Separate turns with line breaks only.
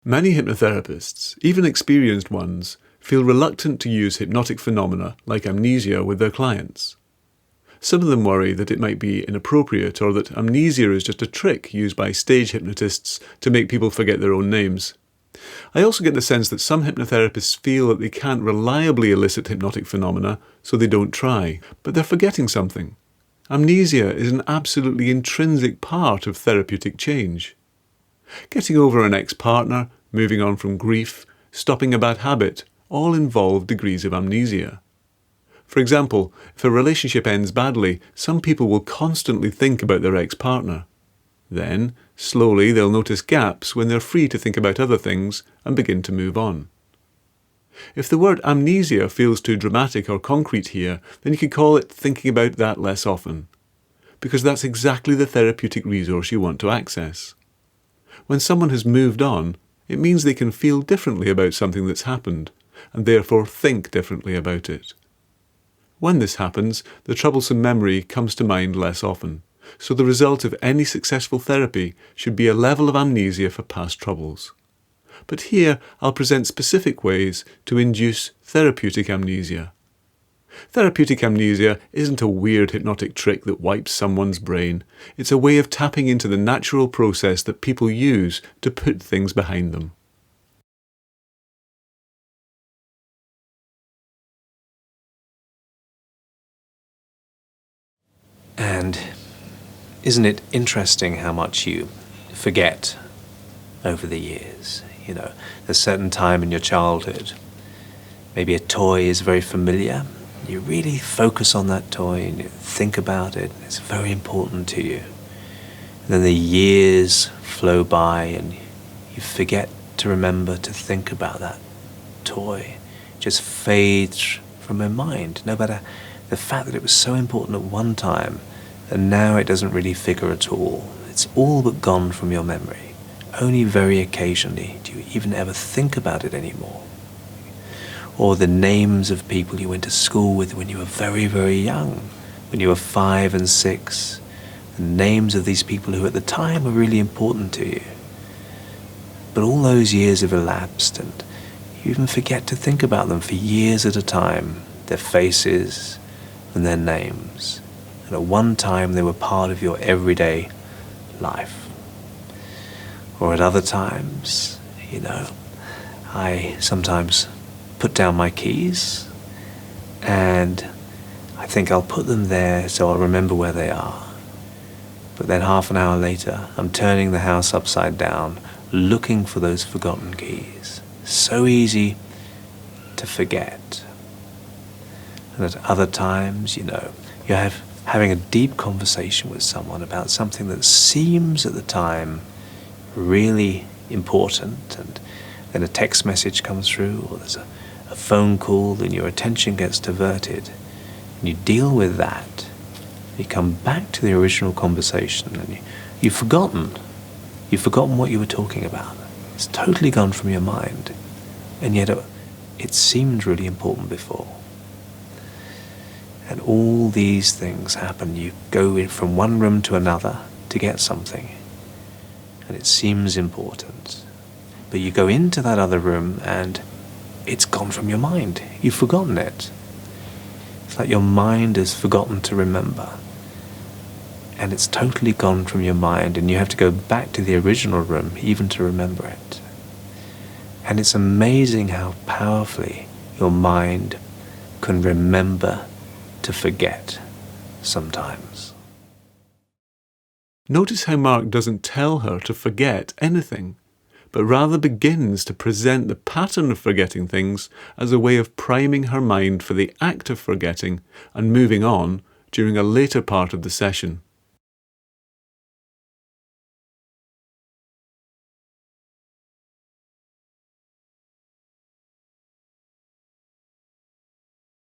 Many hypnotherapists, even experienced ones, feel reluctant to use hypnotic phenomena like amnesia with their clients. Some of them worry that it might be inappropriate or that amnesia is just a trick used by stage hypnotists to make people forget their own names. I also get the sense that some hypnotherapists feel that they can't reliably elicit hypnotic phenomena, so they don't try, but they're forgetting something. Amnesia is an absolutely intrinsic part of therapeutic change. Getting over an ex-partner, moving on from grief, stopping a bad habit, all involve degrees of amnesia. For example, if a relationship ends badly, some people will constantly think about their ex-partner. Then, slowly they'll notice gaps when they're free to think about other things and begin to move on. If the word amnesia feels too dramatic or concrete here, then you could call it thinking about that less often, because that's exactly the therapeutic resource you want to access. When someone has moved on, it means they can feel differently about something that's happened, and therefore think differently about it. When this happens, the troublesome memory comes to mind less often, so the result of any successful therapy should be a level of amnesia for past troubles. But here I'll present specific ways to induce therapeutic amnesia. Therapeutic amnesia isn't a weird hypnotic trick that wipes someone's brain. It's a way of tapping into the natural process that people use to put things behind them.
And isn't it interesting how much you forget over the years? You know, there's a certain time in your childhood, maybe a toy is very familiar. You really focus on that toy and you think about it. It's very important to you. And then the years flow by and you forget to remember to think about that toy. It just fades from your mind, no matter the fact that it was so important at one time and now it doesn't really figure at all. It's all but gone from your memory. Only very occasionally do you even ever think about it anymore. Or the names of people you went to school with when you were very, very young, when you were 5 and 6, the names of these people who at the time were really important to you. But all those years have elapsed and you even forget to think about them for years at a time, their faces and their names. And at one time they were part of your everyday life. Or at other times, I sometimes put down my keys and I think I'll put them there so I'll remember where they are. But then half an hour later, I'm turning the house upside down, looking for those forgotten keys. So easy to forget. And at other times, you're having a deep conversation with someone about something that seems at the time really important, and then a text message comes through, or there's a phone call, and your attention gets diverted. And you deal with that. You come back to the original conversation, and you've forgotten what you were talking about. It's totally gone from your mind, and yet it seemed really important before. And all these things happen. You go in from one room to another to get something, and it seems important. But you go into that other room and it's gone from your mind. You've forgotten it. It's like your mind has forgotten to remember. And it's totally gone from your mind, and you have to go back to the original room even to remember it. And it's amazing how powerfully your mind can remember to forget sometimes.
Notice how Mark doesn't tell her to forget anything, but rather begins to present the pattern of forgetting things as a way of priming her mind for the act of forgetting and moving on during a later part of the session.